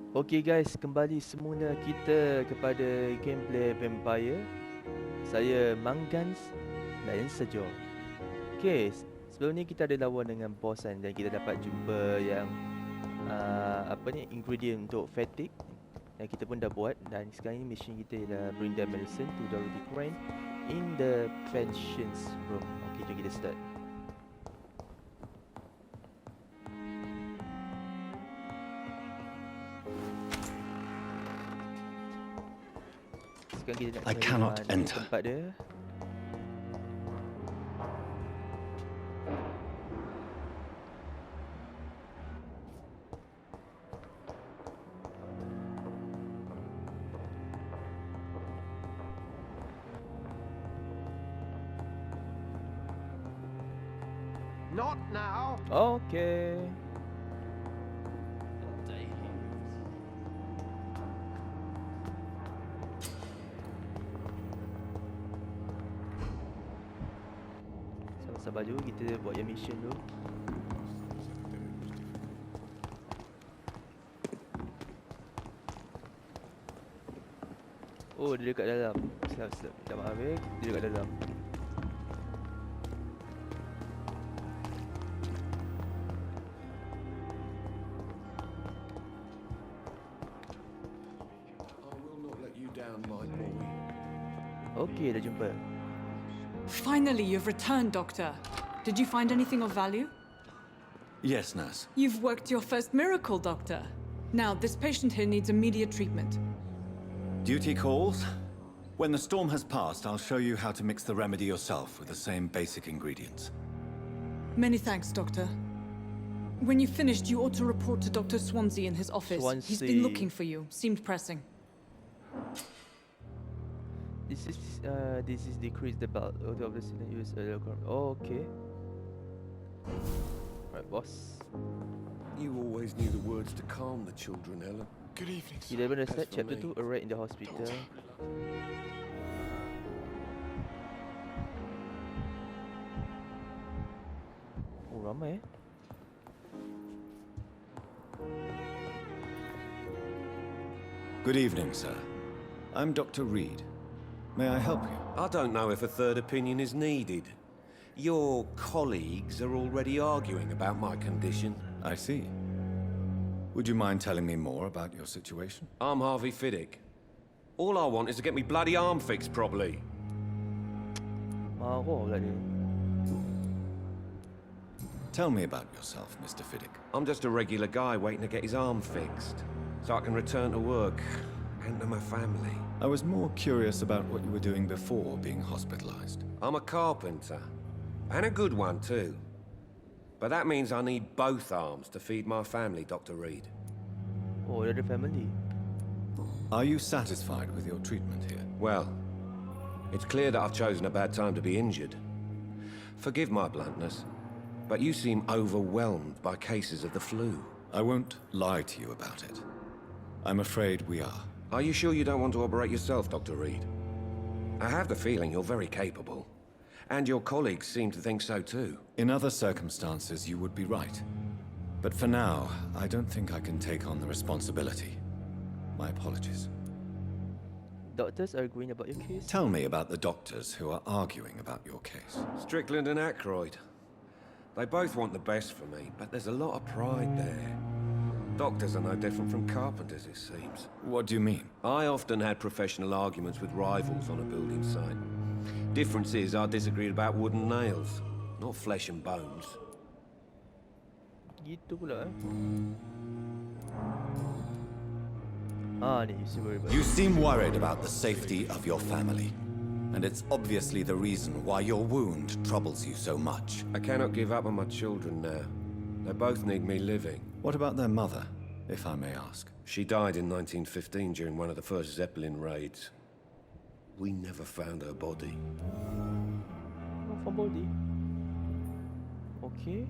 Okay guys, kembali semula kita kepada gameplay Vampyr. Saya Manggans dan Sejo. Okay, sebelum ni kita ada lawan dengan boss kan, dan kita dapat jumpa yang ingredient untuk fatigue yang kita pun dah buat. Dan sekarang ni mission kita ialah bring the medicine to Dorothy Crane in the pensions room. Okay, jom kita start. I cannot enter. Tempat dia. Not now. Okay. Sabar dulu, kita buat yang mission dulu. Oh, dia dekat dalam. Selap. Dah maaf dia dekat dalam. Okay, dah jumpa. Finally, you've returned, Doctor. Did you find anything of value? Yes, nurse. You've worked your first miracle, Doctor. Now, this patient here needs immediate treatment. Duty calls. When the storm has passed, I'll show you how to mix the remedy yourself with the same basic ingredients. Many thanks, Doctor. When you've finished, you ought to report to Dr. Swansea in his office. He's been looking for you. Seemed pressing. This is decrease the bulk of the use Oh, okay. Right, boss. You always knew the words to calm the children, Helen. Good evening, sir. 11 start chapter 2, arrest in the hospital. Oh, ramai. Good evening, sir. I'm Dr. Reed. May I help you? I don't know if a third opinion is needed. Your colleagues are already arguing about my condition. I see. Would you mind telling me more about your situation? I'm Harvey Fiddick. All I want is to get me bloody arm fixed properly. Tell me about yourself, Mr. Fiddick. I'm just a regular guy waiting to get his arm fixed, so I can return to work and to my family. I was more curious about what you were doing before being hospitalized. I'm a carpenter, and a good one too. But that means I need both arms to feed my family, Dr. Reed. Oh, you're the family. Are you satisfied with your treatment here? Well, it's clear that I've chosen a bad time to be injured. Forgive my bluntness, but you seem overwhelmed by cases of the flu. I won't lie to you about it. I'm afraid we are. Are you sure you don't want to operate yourself, Dr. Reed? I have the feeling you're very capable. And your colleagues seem to think so too. In other circumstances, you would be right. But for now, I don't think I can take on the responsibility. My apologies. Doctors are agreeing about your case? Tell me about the doctors who are arguing about your case. Strickland and Aykroyd. They both want the best for me, but there's a lot of pride there. Doctors are no different from carpenters, it seems. What do you mean? I often had professional arguments with rivals on a building site. Difference is I disagreed about wooden nails, not flesh and bones. Gitu pula ni you seem worried about. You seem worried about the safety of your family. And it's obviously the reason why your wound troubles you so much. I cannot give up on my children now. They both need me living. What about their mother, if I may ask? She died in 1915 during one of the first Zeppelin raids. We never found her body. Not for body. Okay.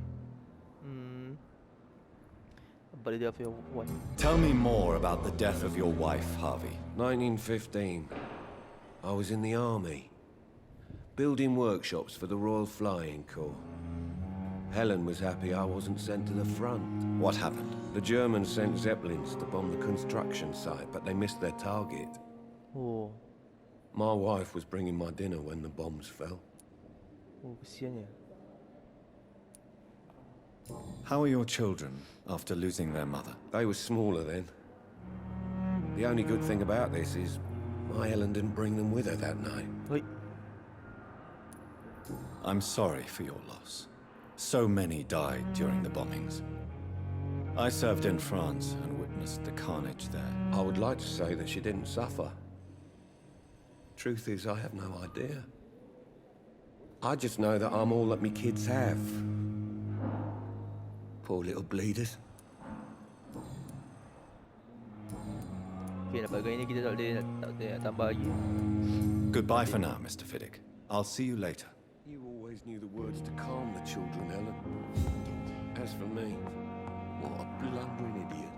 But the death of your wife. Tell me more about the death of your wife, Harvey. 1915. I was in the army, building workshops for the Royal Flying Corps. Helen was happy I wasn't sent to the front. What happened? The Germans sent Zeppelins to bomb the construction site, but they missed their target. Oh. My wife was bringing my dinner when the bombs fell. Oh, kesiannya. How are your children after losing their mother? They were smaller then. The only good thing about this is my Ellen didn't bring them with her that night. Wait. I'm sorry for your loss. So many died during the bombings. I served in France and witnessed the carnage there. I would like to say that she didn't suffer. Truth is, I have no idea. I just know that I'm all that me kids have. Poor little bleeders. Okay, nampak ni kita tak boleh nak tambah lagi. Goodbye for now, Mr. Fiddick. I'll see you later. You always knew the words to calm the children, Ellen. As for me, what a blundering idiot.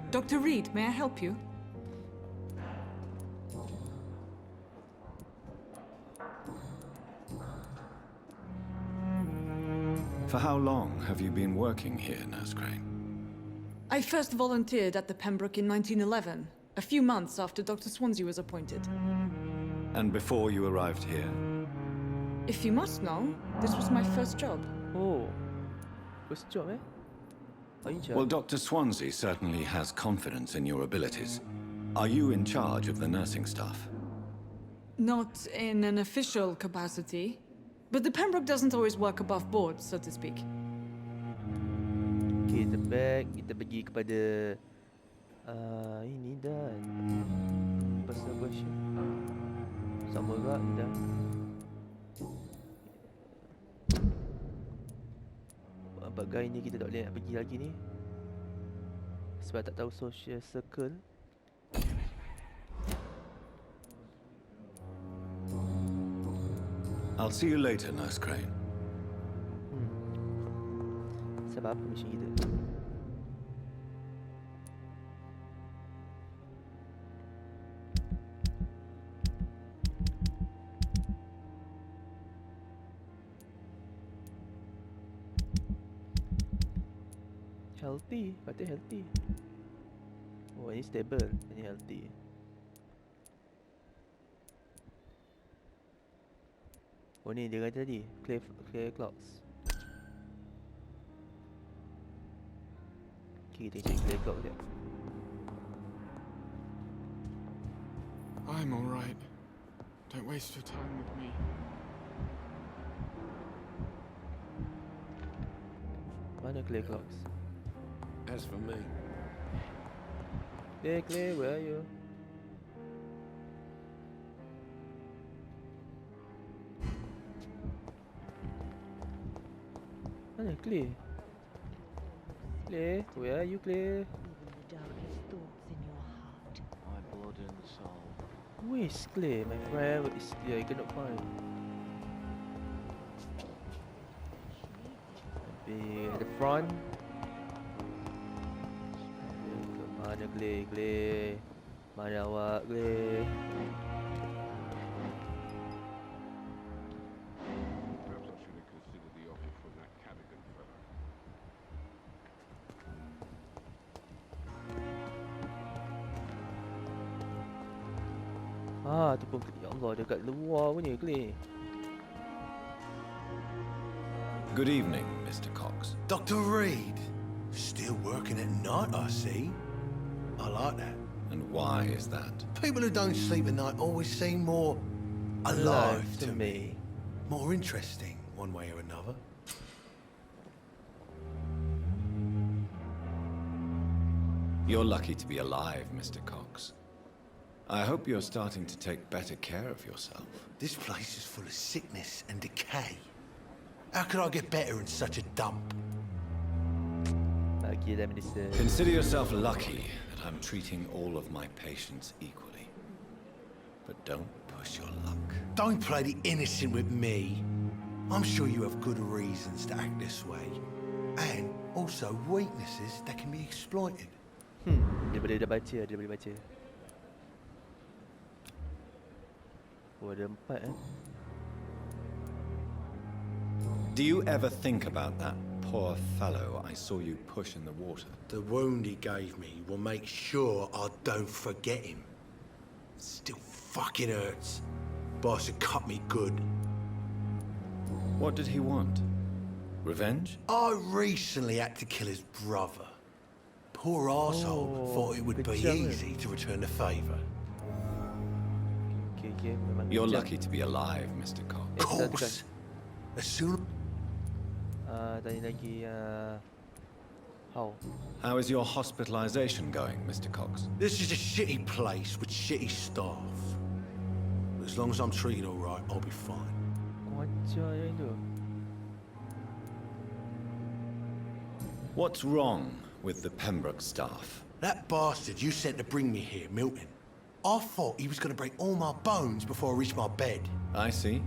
Dr. Reed, may I help you? For how long have you been working here, Nurse Crane? I first volunteered at the Pembroke in 1911, a few months after Dr. Swansea was appointed. And before you arrived here? If you must know, this was my first job. Oh. First job, eh? Are you in charge? Well, Dr. Swansea certainly has confidence in your abilities. Are you in charge of the nursing staff? Not in an official capacity, but the Pembroke doesn't always work above board, so to speak. Okay, kita back. Kita pergi kepada ini dah. Personal question. Sama juga dah. Bagai ni kita tak boleh nak pergi lagi ni sebab tak tahu social circle. I'll see you later, Nurse Crane. Sebab apa mission kita? Healthy, kata healthy. Oh, ini stable, ini healthy. Oh ni dia kata tadi, clear clocks. Okay, kita cek clear clock sekejap. I'm all right. Don't waste your time with me. Mana clear clocks? As for me, Clear, where are you? Mana Clay? Clay, where are you, Clay? Even the darkest thoughts in your heart. My blood and soul. Where is Clay, my friend? Where is Clay? I cannot find. Maybe at the front. Mana Clay? Mana awak, Clay? Perhaps I should have considered the offer from that Cadogan fellow. Tu pun ya Allah dekat luar punya Clay. Good evening, Mr. Cox. Dr. Reed, still working at night, I see. I like that. And why is that? People who don't sleep at night always seem more alive to me. More interesting, one way or another. You're lucky to be alive, Mr. Cox. I hope you're starting to take better care of yourself. This place is full of sickness and decay. How could I get better in such a dump? Bagi dah medicine. Consider yourself lucky that I'm treating all of my patients equally. But don't push your luck. Don't play the innocent with me. I'm sure you have good reasons to act this way. And also weaknesses that can be exploited. Dia boleh baca. Oh, ada 4 eh. Do you ever think about that poor fellow I saw you push in the water? The wound he gave me will make sure I don't forget him. Still fucking hurts. Boss had cut me good. What did he want? Revenge? I recently had to kill his brother. Poor arsehole thought it would be easy to return the favour. You're lucky to be alive, Mr. Cox. Of course. As soon Tanya lagi how? How is your hospitalization going, Mr. Cox? This is a shitty place with shitty staff. But as long as I'm treated all right, I'll be fine. Kau ajar yang tu. What's wrong with the Pembroke staff? That bastard you sent to bring me here, Milton. I thought he was going to break all my bones before I reached my bed. I see.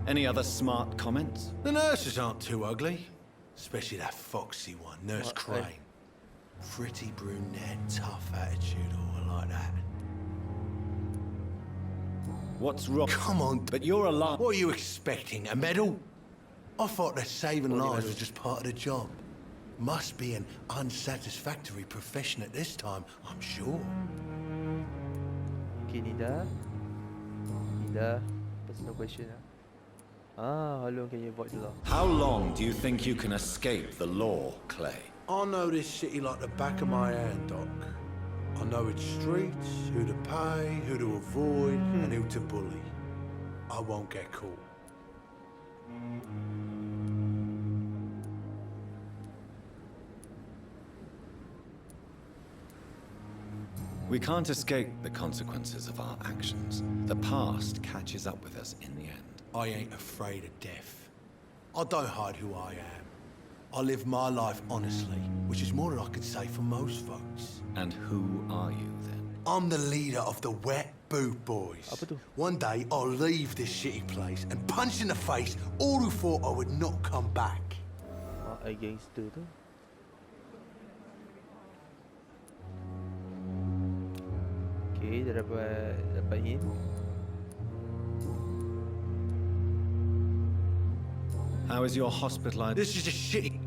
Any other smart comments? The nurses aren't too ugly. Especially that foxy one, Nurse Crane. Pretty brunette, tough attitude, all like that. What's wrong? Come on, But you're alive. what are you expecting, a medal? I thought that saving lives was just part of the job. Must be an unsatisfactory profession at this time, I'm sure. Okay, Nida. Nida, personal question lah. How long can you avoid the law? How long do you think you can escape the law, Clay? I know this city like the back of my hand, Doc. I know its streets, who to pay, who to avoid, and who to bully. I won't get caught. We can't escape the consequences of our actions. The past catches up with us in the end. I ain't afraid of death. I don't hide who I am. I live my life honestly, which is more than I can say for most folks. And who are you, then? I'm the leader of the Wet Boot Boys. Apa tu? One day, I'll leave this shitty place and punch in the face all who thought I would not come back. A gangster tu. Okay, dah dapat hint. How is your hospitalized? This is a shitty...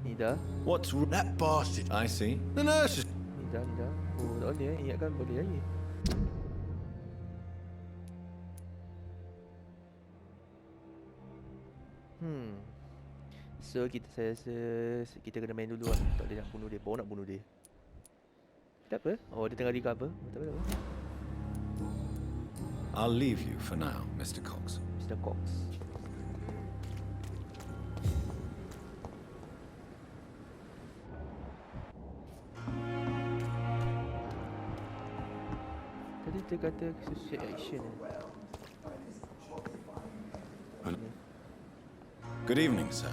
Nida. What's That bastard. I see. The nurses... Nida. Oh, tak boleh ingatkan boleh lagi. So saya rasa kita kena main dulu lah. Tak boleh nak bunuh dia. Baru nak bunuh dia. Tak apa. Oh, dia tengah recover. Tak apa. I'll leave you for now, Mr. Cox. Mr. Cox. Tadi dia kata social action. Good evening, sir.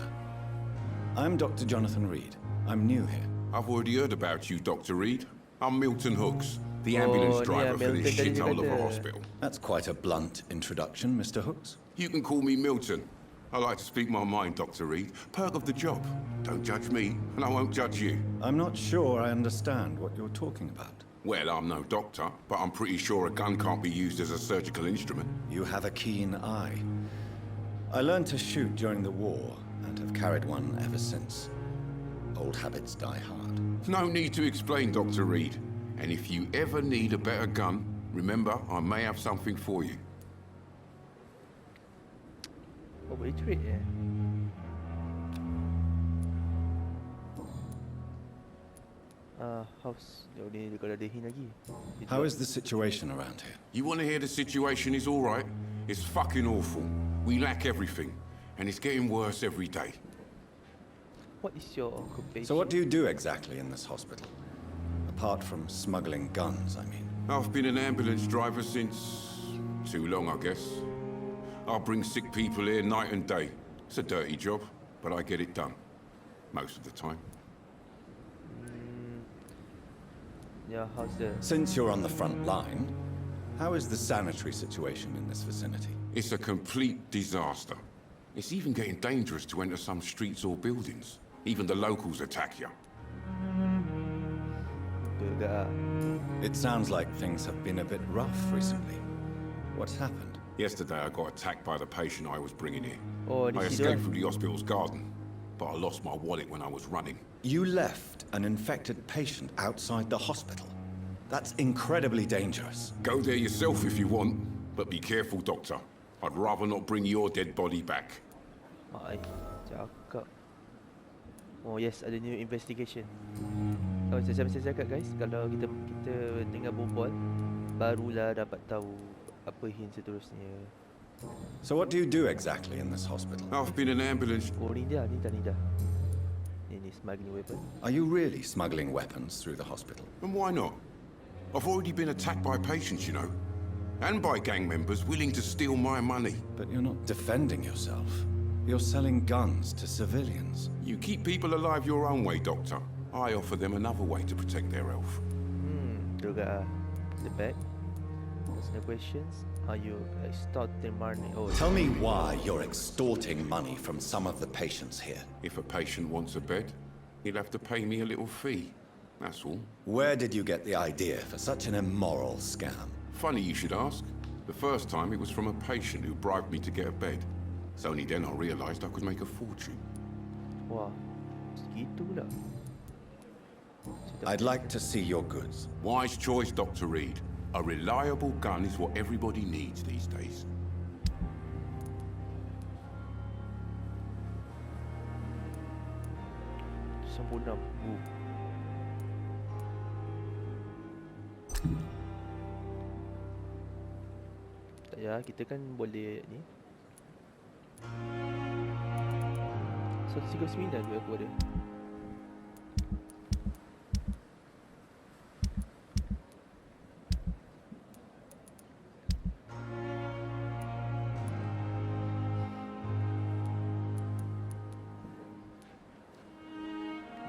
I'm Dr. Jonathan Reed. I'm new here. I've already heard about you, Dr. Reed. I'm Milton Hooks, the ambulance driver for this shithole of a hospital. That's quite a blunt introduction, Mr. Hooks. You can call me Milton. I like to speak my mind, Dr. Reed. Perk of the job. Don't judge me, and I won't judge you. I'm not sure I understand what you're talking about. Well, I'm no doctor, but I'm pretty sure a gun can't be used as a surgical instrument. You have a keen eye. I learned to shoot during the war, and have carried one ever since. Old habits die hard. No need to explain, Dr. Reed. And if you ever need a better gun, remember, I may have something for you. Oh, boleh trade je. House. Dia boleh kalau ada hint lagi. How is the situation around here? You want to hear the situation is all right? It's fucking awful. We lack everything, and it's getting worse every day. What is your occupation? So what do you do exactly in this hospital? Apart from smuggling guns, I mean. I've been an ambulance driver since... too long, I guess. I bring sick people here night and day. It's a dirty job, but I get it done. Most of the time. Yeah, how's the... Since you're on the front line, how is the sanitary situation in this vicinity? It's a complete disaster. It's even getting dangerous to enter some streets or buildings. Even the locals attack you. It sounds like things have been a bit rough recently. What's happened? Yesterday I got attacked by the patient I was bringing here. Oh, I di situ escaped kan. from the hospital's garden, but I lost my wallet when I was running. You left an infected patient outside the hospital. That's incredibly dangerous. Go there yourself if you want, but be careful, Doctor. I'd rather not bring your dead body back. Mai cakap. Oh yes, ada new investigation. Oh, saya cakap guys, kalau kita tengah berbual, barulah dapat tahu apa hint seterusnya. So what do you do exactly in this hospital? I've been an ambulance. Oh ni dah. Ini smuggling weapon. Are you really smuggling weapons through the hospital? And why not? I've already been attacked by patients, you know. And by gang members willing to steal my money. But you're not defending yourself. You're selling guns to civilians. You keep people alive your own way, Doctor. I offer them another way to protect their health. Juga the back. What's the questions? Are you extorting money? Oh, Tell me why you're extorting money from some of the patients here. If a patient wants a bed, he'll have to pay me a little fee. That's all. Where did you get the idea for such an immoral scam? Funny you should ask. The first time it was from a patient who bribed me to get a bed. It's only then I realised I could make a fortune. wah, segitu pula. I'd like to see your goods. Wise choice, Dr. Reed. A reliable gun is what everybody needs these days. Sempurna. Tak payah, kita kan boleh ni. 139 je aku ada.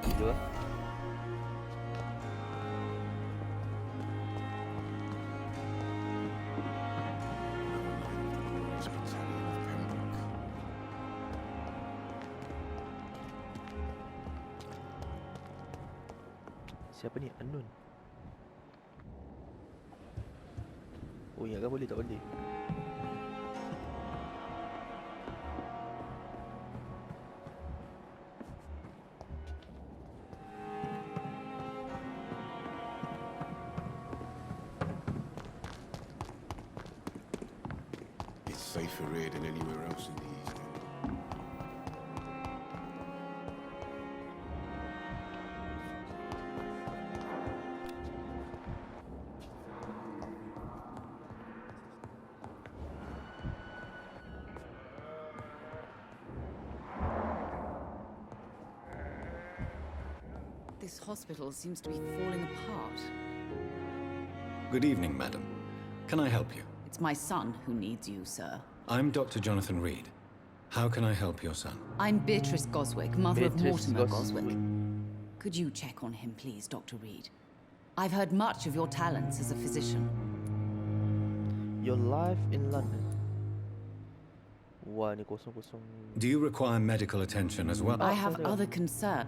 Gila. Siapa ni? Unknown. Oh, ingatkan boleh tak boleh. It's safer here than anywhere else in the East. This hospital seems to be falling apart. Good evening, madam. Can I help you? It's my son who needs you, sir. I'm Dr. Jonathan Reed. How can I help your son? I'm Beatrice Goswick, mother of Beatrice Mortimer Goswick. Goswick. Could you check on him, please, Dr. Reed? I've heard much of your talents as a physician. Your life in London. Wah, ni kosong-kosong. Do you require medical attention as well? I have other concern.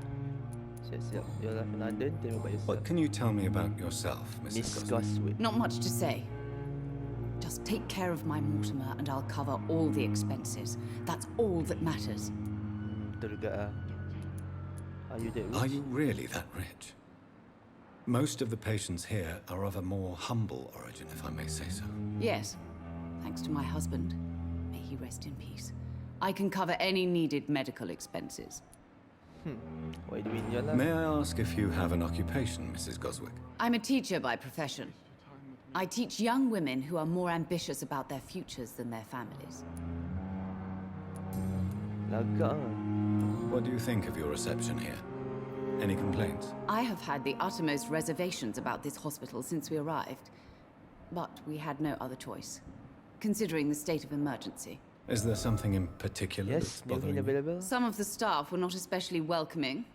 Siap-siap. Your life in London. Tell me about yourself. What can you tell me about yourself, Mrs. Miss Goswick? Goswick. Not much to say. Just take care of my Mortimer and I'll cover all the expenses. That's all that matters. Betul juga ah. Are you that rich? Are you really that rich? Most of the patients here are of a more humble origin, if I may say so. Yes, thanks to my husband. May he rest in peace. I can cover any needed medical expenses. What are you doing in your life? May I ask if you have an occupation, Mrs. Goswick? I'm a teacher by profession. I teach young women who are more ambitious about their futures than their families. Lagak ah. What do you think of your reception here? Any complaints? I have had the uttermost reservations about this hospital since we arrived. But we had no other choice, considering the state of emergency. Is there something in particular Yes, that's new bothering hint you? available. Some of the staff were not especially welcoming.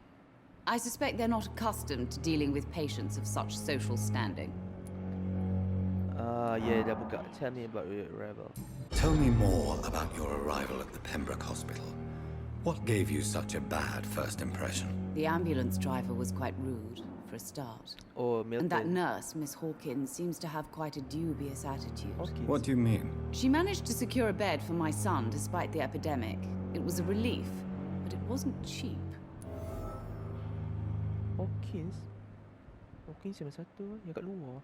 I suspect they're not accustomed to dealing with patients of such social standing. Yeah, dah buka. Tell me about your arrival. Tell me more about your arrival at the Pembroke Hospital. What gave you such a bad first impression? The ambulance driver was quite rude, for a start. Oh, And that Milton. nurse, Miss Hawkins, seems to have quite a dubious attitude. Hawkins. What do you mean? She managed to secure a bed for my son despite the epidemic. It was a relief, but it wasn't cheap. Hawkins? Hawkins yang satu yang kat luar.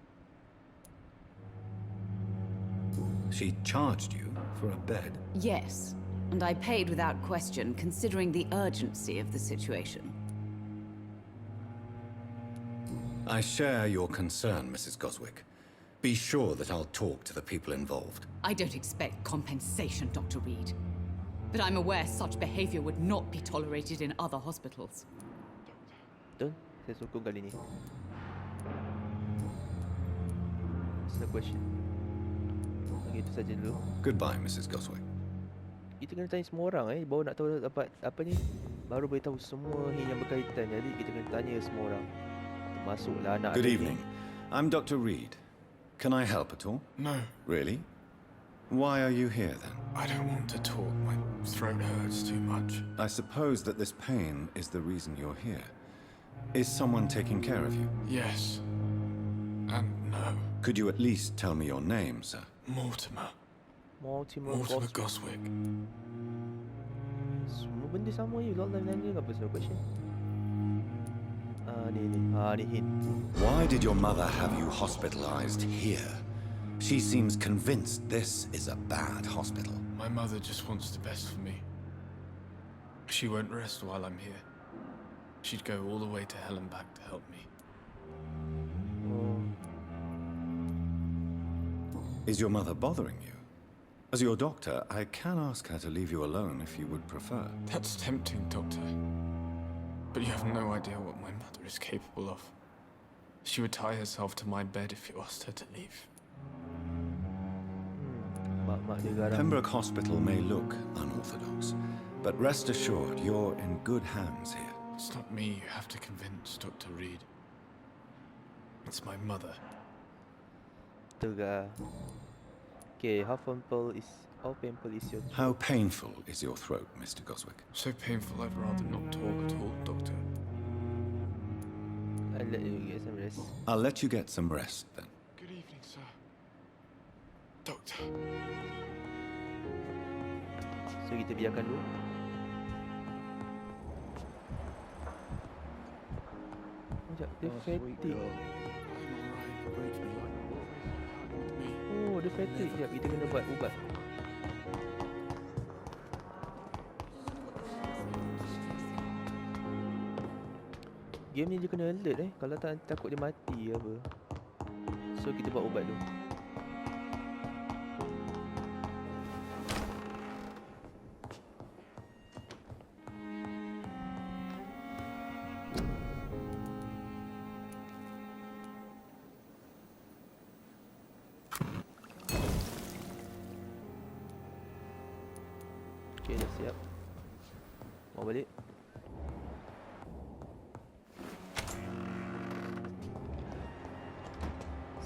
She charged you for a bed? Yes, and I paid without question, considering the urgency of the situation. I share your concern, Mrs. Goswick. Be sure that I'll talk to the people involved. I don't expect compensation, Dr. Reed. But I'm aware such behavior would not be tolerated in other hospitals. Betul? Saya sokong kali ni. What's the question? Okay, itu saja dulu. Goodbye, Mrs. Goswick. Kita kena tanya semua orang baru nak tahu dapat apa ni. Baru boleh tahu semua yang berkaitan. Jadi kita kena tanya semua orang. Termasuklah anak. Good evening. I'm Dr. Reed. Can I help at all? No, Really? Why are you here then? I don't want to talk. My throat hurts too much. I suppose that this pain is the reason you're here. Is someone taking care of you? Yes. And no. Could you at least tell me your name, sir? Mortimer. Mortimer Mortimer Goswick. Goswick. Semua benda sama je. Lot lain je. Apa semua question? Ni hint. Why did your mother have you hospitalized here? She seems convinced this is a bad hospital. My mother just wants the best for me. She won't rest while I'm here. She'd go all the way to hell and back to help me. Oh. Is your mother bothering you? As your doctor, I can ask her to leave you alone if you would prefer. That's tempting, Doctor. But you have no idea what my mother is capable of. She would tie herself to my bed if you asked her to leave. Mak dia garang. Pembroke Hospital may look unorthodox, but rest assured you're in good hands here. It's not me you have to convince, Dr. Reed. It's my mother. Tega. Okay, how painful is your throat? How painful is your throat, Mr. Goswick? So painful I'd rather not talk at all, Doctor. I'll let you get some rest. I'll let you get some rest then. Good evening, sir. Doctor. So kita biarkan dulu. Sekejap, dia fatigue. Oh, dia fatigue. Sekejap, kita kena buat ubat. Game ni dia kena alert kalau tak takut dia mati apa. So kita buat ubat dulu. Okay, dah siap. Bawa balik.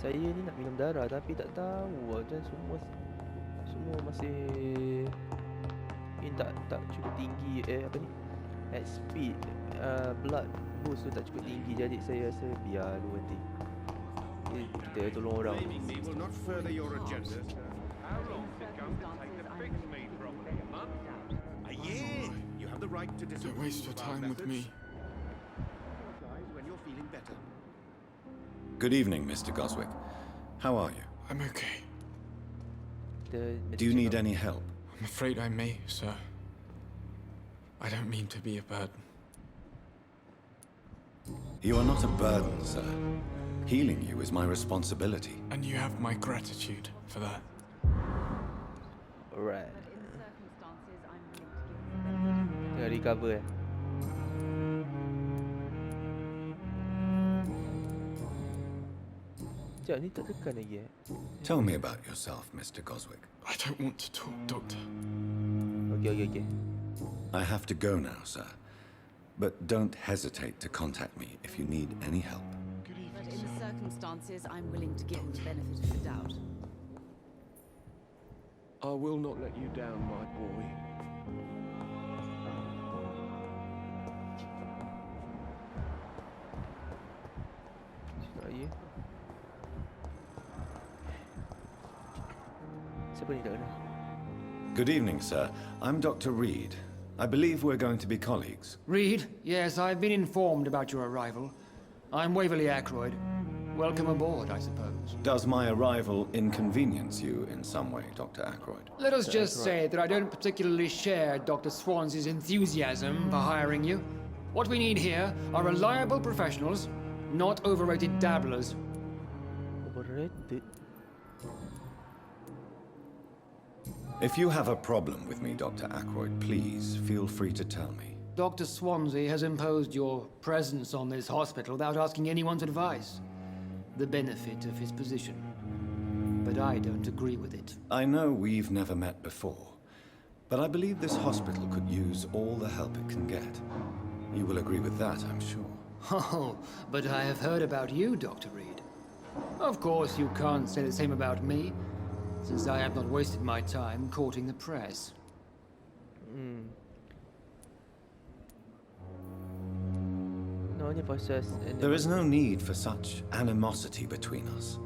Saya ni nak minum darah tapi tak tahu dan semua masih ini tak cukup tinggi apa ni at speed blood boost tu tak cukup tinggi jadi saya rasa biar dulu nanti kita tolong orang. Don't waste your time with me. Good evening, Mr. Goswick. How are you? I'm okay. Do you need any help? I'm afraid I may, sir. I don't mean to be a burden. You are not a burden, sir. Healing you is my responsibility. And you have my gratitude for that. Alright. In circumstances, I'm willing to give you the benefit. Tengah recover Sekejap ni tak tekan lagi Tell me about yourself, Mr. Goswick. I don't want to talk, Doctor. Okay. I have to go now, sir. But don't hesitate to contact me if you need any help. Good But evening, in the sir. circumstances, I'm willing to give you the benefit of the doubt. I will not let you down, my boy. Siapa ni tak kenal? Good evening, sir. I'm Dr. Reed. I believe we're going to be colleagues. Reed? Yes, I've been informed about your arrival. I'm Waverly Ackroyd. Welcome aboard, I suppose. Does my arrival inconvenience you in some way, Dr. Ackroyd? Let us just say that I don't particularly share Dr. Swansea's enthusiasm for hiring you. What we need here are reliable professionals, not overrated dabblers. Overrated? If you have a problem with me, Dr. Ackroyd, please feel free to tell me. Dr. Swansea has imposed your presence on this hospital without asking anyone's advice. The benefit of his position. But I don't agree with it. I know we've never met before, but I believe this hospital could use all the help it can get. You will agree with that, I'm sure. Oh, but I have heard about you, Dr. Reed. Of course, you can't say the same about me, since I have not wasted my time courting the press. There is no need for such animosity between us.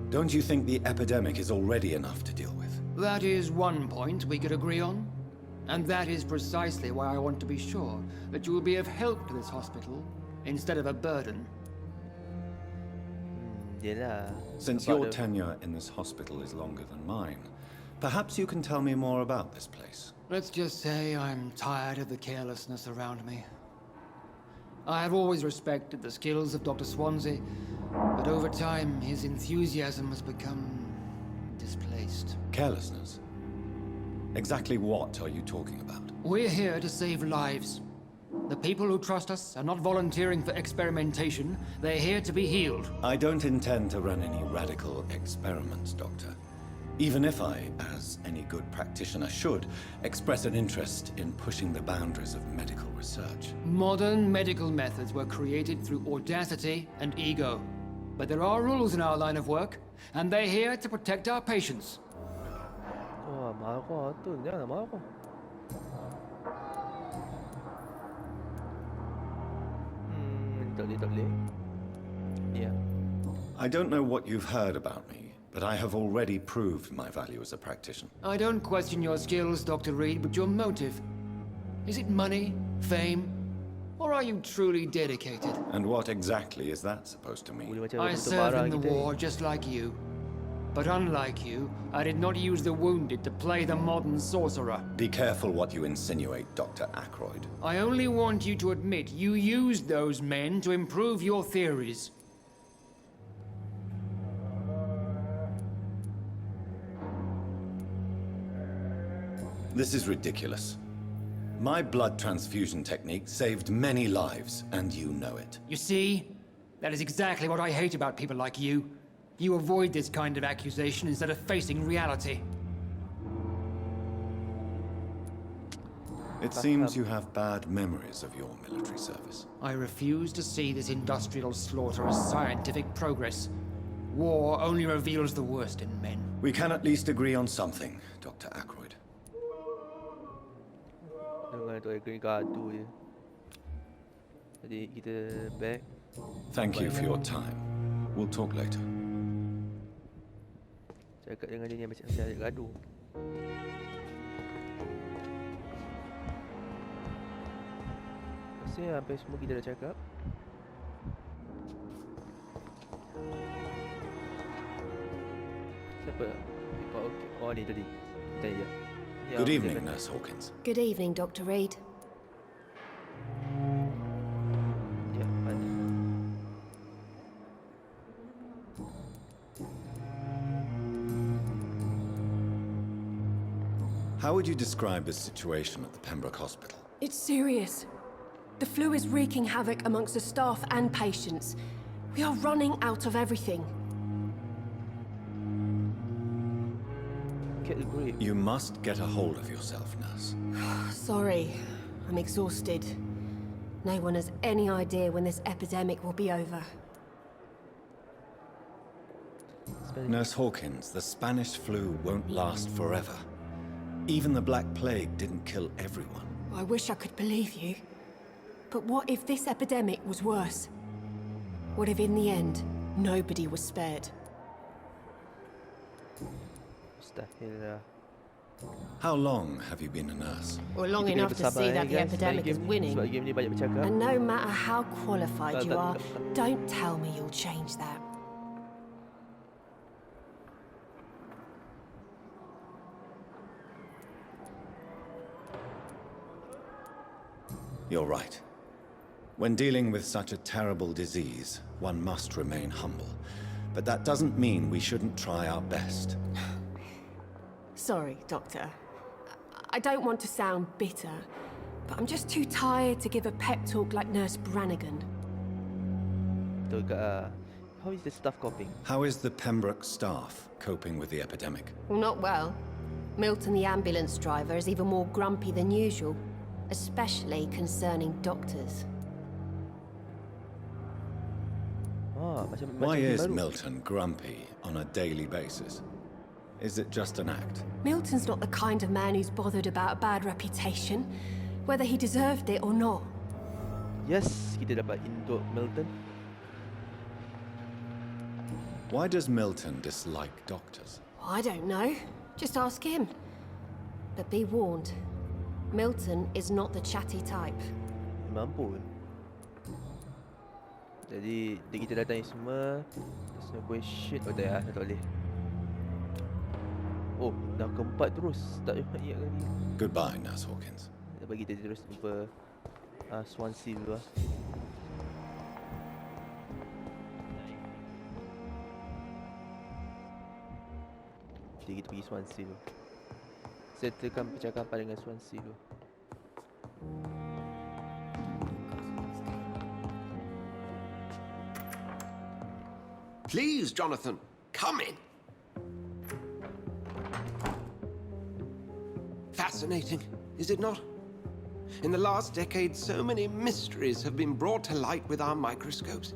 Don't you think the epidemic is already enough to deal with? That is one point we could agree on. And that is precisely why I want to be sure that you will be of help to this hospital, instead of a burden. Since your tenure in this hospital is longer than mine, perhaps you can tell me more about this place. Let's just say I'm tired of the carelessness around me. I have always respected the skills of Dr. Swansea, but over time his enthusiasm has become displaced. Carelessness? Exactly what are you talking about? We're here to save lives. The people who trust us are not volunteering for experimentation. They're here to be healed. I don't intend to run any radical experiments, Doctor. Even if I, as any good practitioner should, express an interest in pushing the boundaries of medical research. Modern medical methods were created through audacity and ego. But there are rules in our line of work, and they're here to protect our patients. Wah, marah tu. Jangan marah. Tak boleh. Yeah. I don't know what you've heard about me, but I have already proved my value as a practitioner. I don't question your skills, Dr. Reed, but your motive. Is it money, fame, or are you truly dedicated? And what exactly is that supposed to mean? I served in the war just like you. But unlike you, I did not use the wounded to play the modern sorcerer. Be careful what you insinuate, Dr. Ackroyd. I only want you to admit you used those men to improve your theories. This is ridiculous. My blood transfusion technique saved many lives, and you know it. You see? That is exactly what I hate about people like you. You avoid this kind of accusation instead of facing reality. It seems you have bad memories of your military service. I refuse to see this industrial slaughter as scientific progress. War only reveals the worst in men. We can at least agree on something, Dr. Ackroyd. Jangan tu agree gaduh je. Jadi kita back. Thank you for your time. We'll talk later. Cakap dengan dia ni macam ada gaduh. Rasa hampir semua kita dah cakap. Siapa? Okay. Oh ni tadi. Kita ya. Good evening, Nurse Hawkins. Good evening, Dr. Reed. Ya, mana? How would you describe the situation at the Pembroke Hospital? It's serious. The flu is wreaking havoc amongst the staff and patients. We are running out of everything. Get the grip. You must get a hold of yourself, Nurse. Sorry, I'm exhausted. No one has any idea when this epidemic will be over. Nurse Hawkins, the Spanish flu won't last forever. Even the Black Plague didn't kill everyone. I wish I could believe you. But what if this epidemic was worse? What if in the end, nobody was spared? Mustahil lah. How long have you been a nurse? Well, long Kita kena enough to bersabar, see that the guys, epidemic is sebab winning. game ni banyak bercakap. And no matter how qualified Tak, you tak, are, tak, tak. don't tell me you'll change that. You're right. When dealing with such a terrible disease, one must remain humble. But that doesn't mean we shouldn't try our best. Sorry, Doctor. I don't want to sound bitter, but I'm just too tired to give a pep talk like Nurse Brannigan. How is the staff coping? How is the Pembroke staff coping with the epidemic? Well, not well. Milton, the ambulance driver, is even more grumpy than usual, especially concerning doctors. Why is Milton grumpy on a daily basis? Is it just an act? Milton's not the kind of man who's bothered about a bad reputation, whether he deserved it or not. Yes, kita dapat induk Milton. Why does Milton dislike doctors? I don't know. Just ask him. But be warned, Milton is not the chatty type. Mampu. Jadi kita datang ni semua question. Oh tak boleh. Oh, dah keempat terus. Tak ingat lagi. Goodbye, Nurse Hawkins. Kita bagi kita terus jumpa Swansea dulu lah. Jadi kita pergi Swansea dulu. Settlekan percakapan dengan Swansea dulu. Please, Jonathan, come in. Fascinating, is it not? In the last decade, so many mysteries have been brought to light with our microscopes.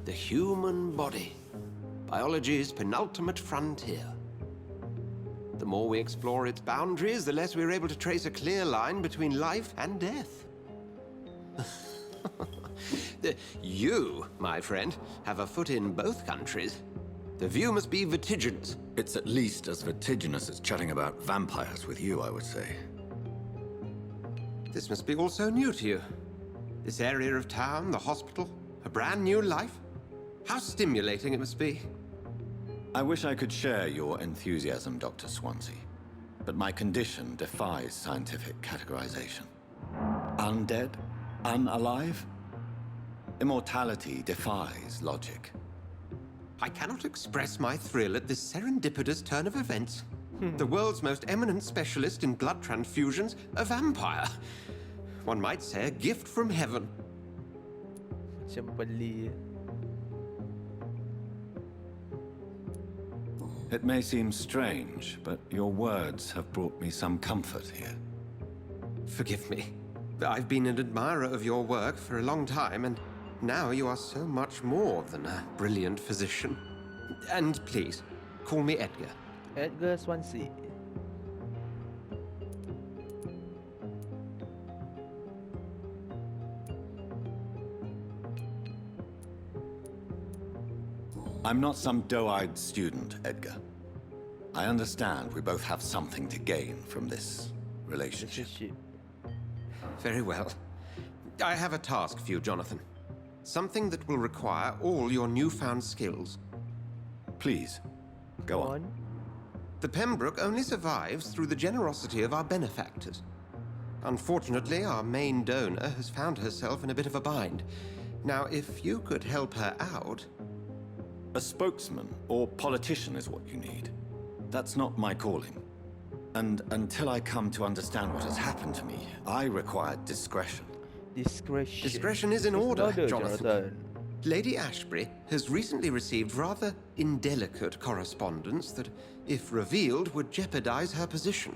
The human body, biology's penultimate frontier. The more we explore its boundaries, the less we're able to trace a clear line between life and death. You, my friend, have a foot in both countries. The view must be vertiginous. It's at least as vertiginous as chatting about vampires with you, I would say. This must be all so new to you. This area of town, the hospital, a brand new life. How stimulating it must be. I wish I could share your enthusiasm, Dr. Swansea. But my condition defies scientific categorization. Undead? Unalive? Immortality defies logic. I cannot express my thrill at this serendipitous turn of events. The world's most eminent specialist in blood transfusions, a vampire. One might say a gift from heaven. Macam beli. It may seem strange, but your words have brought me some comfort here. Forgive me. I've been an admirer of your work for a long time, and now you are so much more than a brilliant physician. And please, call me Edgar. Edgar Swansea. I'm not some doe-eyed student, Edgar. I understand we both have something to gain from this relationship. Very well. I have a task for you, Jonathan. Something that will require all your newfound skills. Please, go on. The Pembroke only survives through the generosity of our benefactors. Unfortunately, our main donor has found herself in a bit of a bind. Now, if you could help her out... A spokesman or politician is what you need. That's not my calling. And until I come to understand what has happened to me, I require discretion. Discretion. Discretion is in order, Jonathan. Lady Ashbury has recently received rather indelicate correspondence that, if revealed, would jeopardize her position.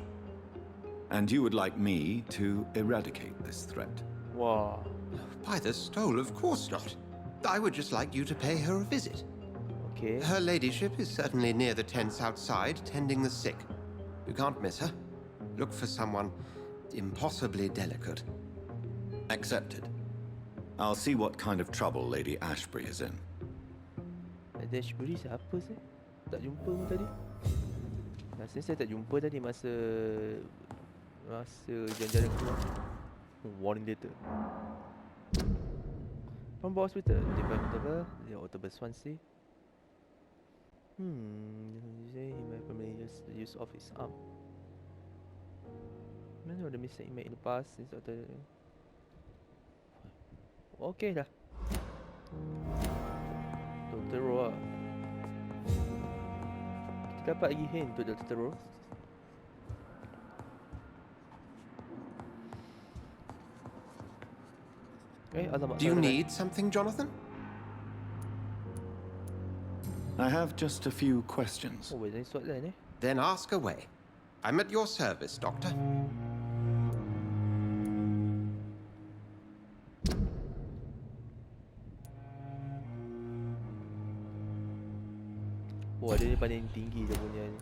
And you would like me to eradicate this threat? Wow. By the stole, of course not. I would just like you to pay her a visit. Okay. Her ladyship is certainly near the tents outside, tending the sick. You can't miss her. Look for someone impossibly delicate. Accepted. I'll see what kind of trouble Lady Ashbury is in. Lady Ashbury siapa sih? Tak jumpa pun tadi. Rasanya saya tak jumpa tadi masa jalan-jalan keluar. Warning letter. From the hospital, the October Swansea. He may permanently use of his arm. Many of the mistakes he made in the past is okay dah. Dr. Roa. Kita dapat lagi hint untuk Dr. Roa. Do you need something, Jonathan? I have just a few questions. Oh, ada soalan eh? Then ask away. I'm at your service, Doctor. Oh, ada ni paling tinggi dia punya ni.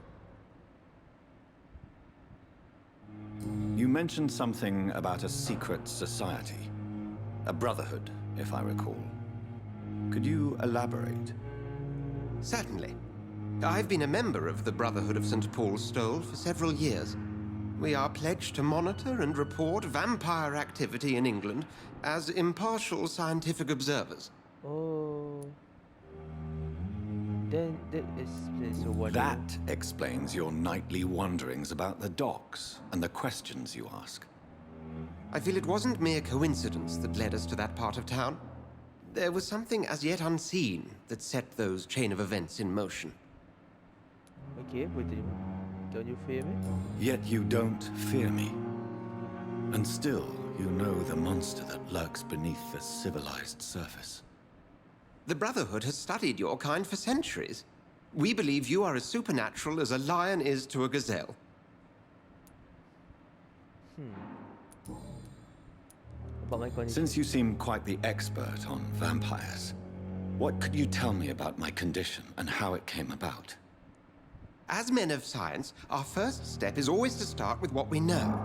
You mentioned something about a secret society. A brotherhood, if I recall. Could you elaborate? Certainly. I've been a member of the Brotherhood of St. Paul's Stole for several years. We are pledged to monitor and report vampire activity in England as impartial scientific observers. Oh. Then that explains what. That explains your nightly wanderings about the docks and the questions you ask. I feel it wasn't mere coincidence that led us to that part of town. There was something as yet unseen that set those chain of events in motion. Okay, don't you fear me? Yet you don't fear me. And still, you know the monster that lurks beneath the civilized surface. The Brotherhood has studied your kind for centuries. We believe you are as supernatural as a lion is to a gazelle. Since you seem quite the expert on vampires, what could you tell me about my condition and how it came about? As men of science, our first step is always to start with what we know.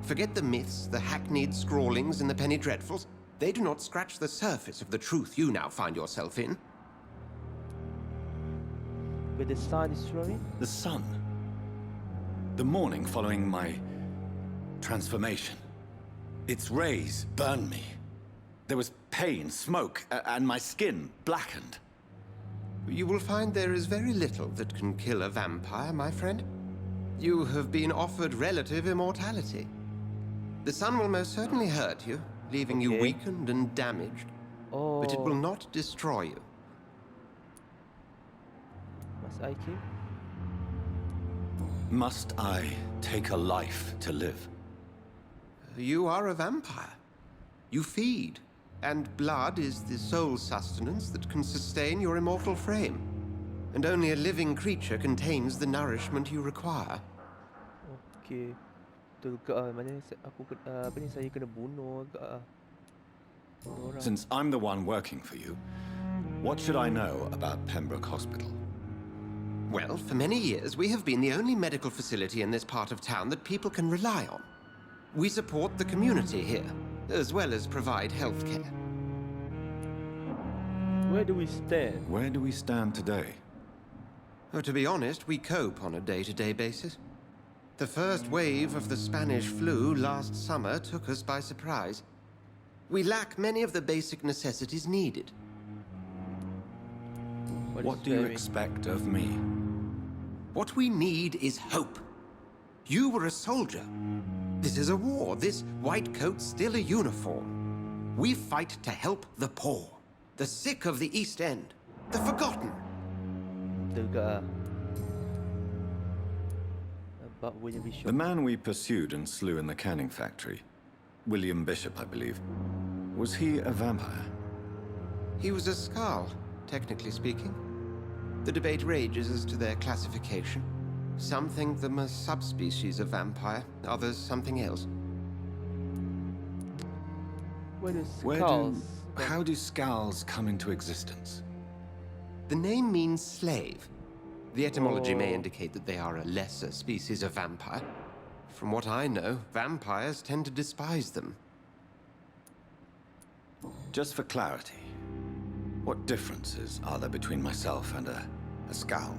Forget the myths, the hackneyed scrawlings, and the penny dreadfuls. They do not scratch the surface of the truth you now find yourself in. But the sun is showing? The sun. The morning following my transformation. Its rays burned me. There was pain, smoke, and my skin blackened. You will find there is very little that can kill a vampire, my friend. You have been offered relative immortality. The sun will most certainly hurt you, leaving you weakened and damaged. Oh. But it will not destroy you. Must I kill? Must I take a life to live? You are a vampire. You feed, and blood is the sole sustenance that can sustain your immortal frame. And only a living creature contains the nourishment you require. Okay. Betul ke mana aku apa ni saya kena bunuh ke Since I'm the one working for you, what should I know about Pembroke Hospital? Well, for many years we have been the only medical facility in this part of town that people can rely on. We support the community here, as well as provide healthcare. Where do we stand? Where do we stand today? Oh, to be honest, we cope on a day-to-day basis. The first wave of the Spanish flu last summer took us by surprise. We lack many of the basic necessities needed. What do you expect of me? What we need is hope. You were a soldier. This is a war. This white coat's still a uniform. We fight to help the poor, the sick of the East End, the forgotten. The man we pursued and slew in the canning factory, William Bishop, I believe, was he a vampire? He was a Skald, technically speaking. The debate rages as to their classification. Some think them a subspecies of vampire, others something else. How do Skulls come into existence? The name means slave. The etymology may indicate that they are a lesser species of vampire. From what I know, vampires tend to despise them. Just for clarity, what differences are there between myself and a Skull?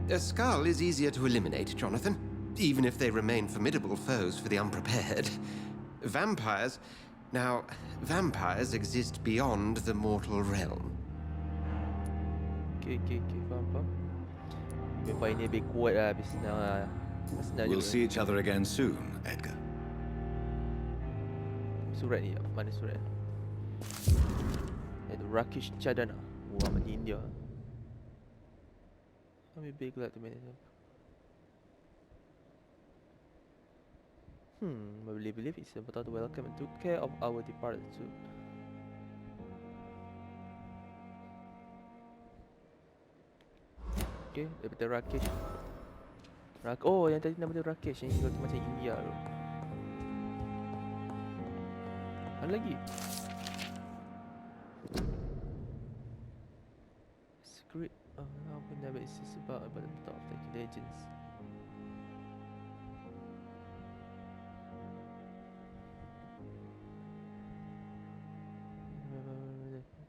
A skull is easier to eliminate, Jonathan, even if they remain formidable foes for the unprepared. Vampires... Now, vampires exist beyond the mortal realm. Okay, faham. Vampire ni lebih kuat lah, lebih senang lah. Senang We'll juga. see each other again soon, Edgar. Surat ni, mana surat? Itu Rakesh Chadana. Wah, macam India. I'm big glad to manage them. I really believe it's important to welcome and took care of our departed too. Okay, daripada Rakesh. Oh, yang tadi nama dia Rakesh, yang tu macam India tu. Ada lagi? Secret. How can never exist about the top of the legends.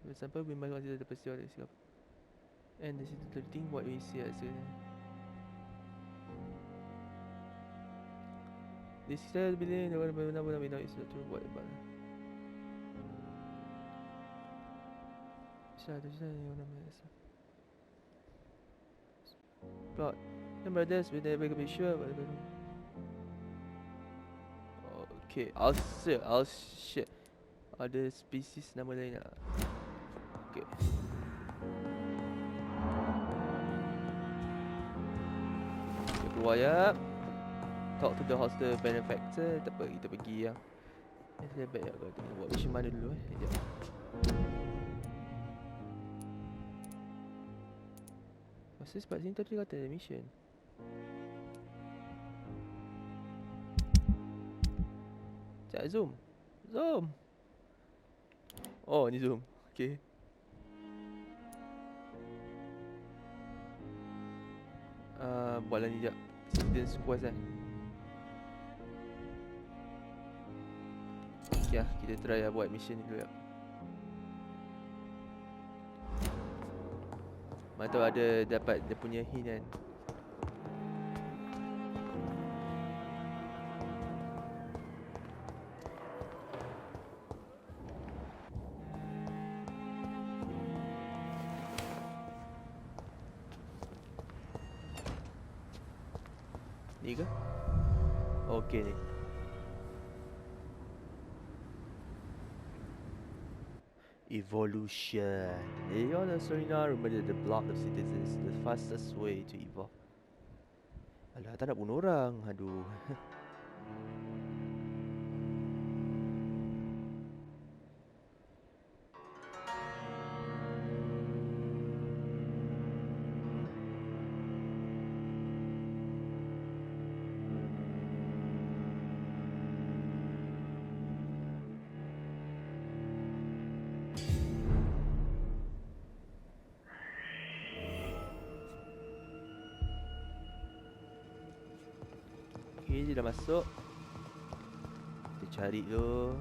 For example, we might consider the pursuit of the and this is the thing what we see as this is the building the one we know is not true what about plot. Remember this, we never can be sure but okay, I'll shit. Ada spesies nama lain lah. Okay. Kita keluar ya. Talk to the hostel benefactor. Tak apa, kita pergi ya. Saya baik ya, kita buat mission mana dulu Sekejap. Masa sebab sini tadi kata ada mission. Sekejap, zoom. Oh, ni zoom. Okay. Buatlah ni sekejap. Distance squash kan. Okay lah, kita try lah buat mission ni dulu ya. Mana tahu ada dapat dia punya hint kan. Ni ke? Okay ni. Evolution. Beyond the Serena, remember the block of citizens, the fastest way to evolve. Alah, tak nak bunuh orang. Aduh. Okay, dia dah masuk. Kita cari tu.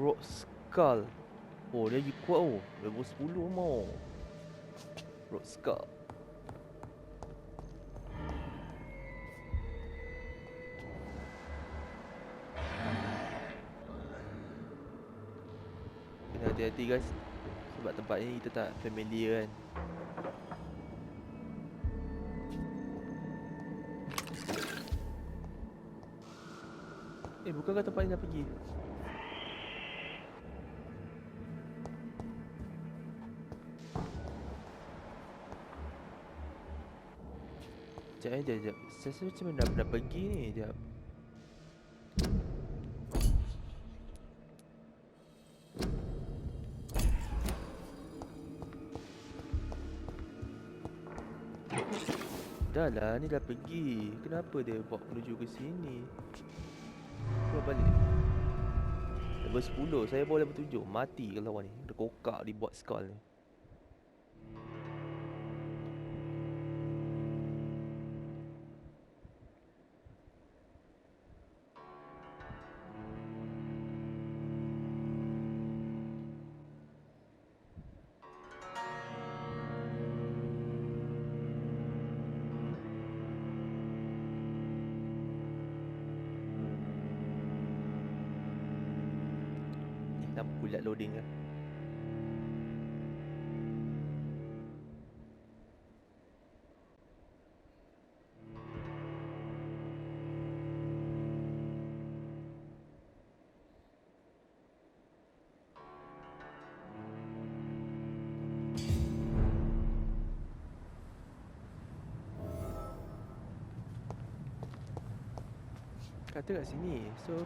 Rock Skull. Oh, dia lagi kuat oh. Level 10 mau. Rock Skull. Kena hati-hati guys. Sebab tempat ni kita tak familiar kan. Bukankah tempat ni dah pergi? Sekejap. Saya rasa macam dah pergi ni. Sekejap. Dah lah, ni dah pergi. Kenapa dia bawa menuju ke sini? Keluar balik. Level 10, saya bawa level 7. Mati ke lawan ni. Dia kokak di bot skull ni. lihat loading lah. Kata kat sini. So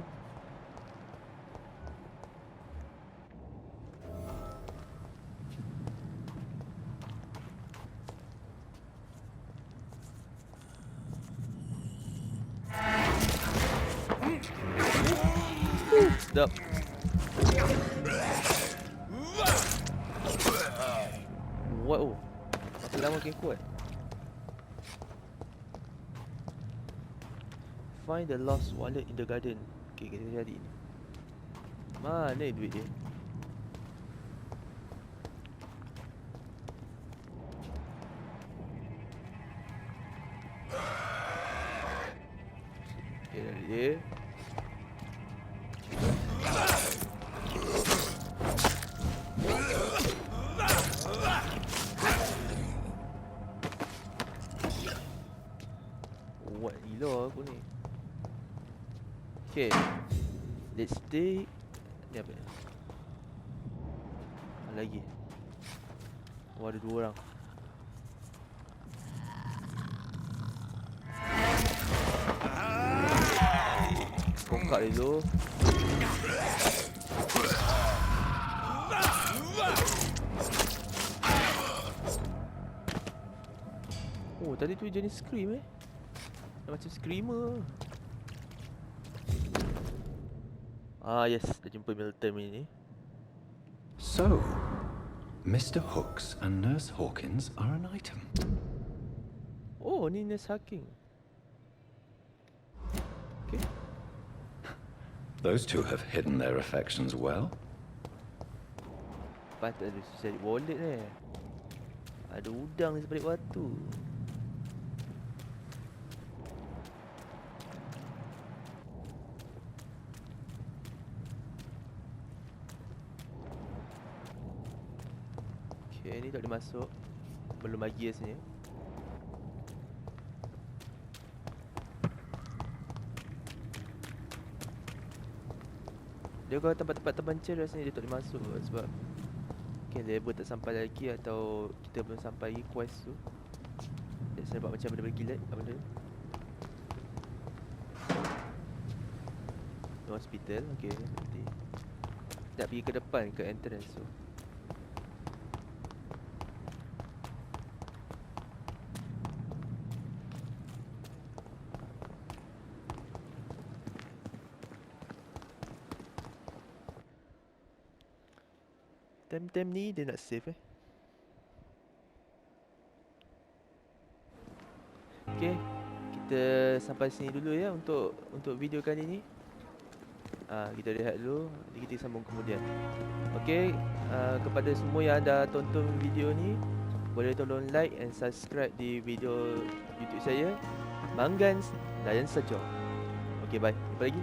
sedap. Wow, makin lama makin kuat. Find the lost wallet in the garden. Okay, kita cari ni. Mana duit dia? Okay, dari dia. What gila aku ni. Okay, let's take ni apa ni? Lagi. Oh, ada 2 orang. Kokak dia tu. Oh, tadi tu jenis scream macam screamer. Ah yes, dah jumpa Milton ni. So, Mr. Hooks and Nurse Hawkins are an item. Oh, ni Nurse Hawkins. Okay. Those two have hidden their affections well. Patut ada cari wallet ni. Ada udang di sebalik batu. Okay, ni tak boleh masuk. Belum lagi rasanya. Dia kalau tempat-tempat terpencil rasanya dia tak boleh masuk sebab mungkin level tak sampai lagi atau kita belum sampai lagi quest tu. Dia sebab macam benda-benda kilat apa benda. Hospital, okey nanti. Nak pergi ke depan ke entrance tu. Time-time ni dia nak save Okay, kita sampai sini dulu ya untuk video kali ni. Kita rehat dulu, nanti kita sambung kemudian. Okay, kepada semua yang dah tonton video ni, boleh tolong like and subscribe di video YouTube saya, Manggans Layan Saja. Okay, bye. Jumpa lagi.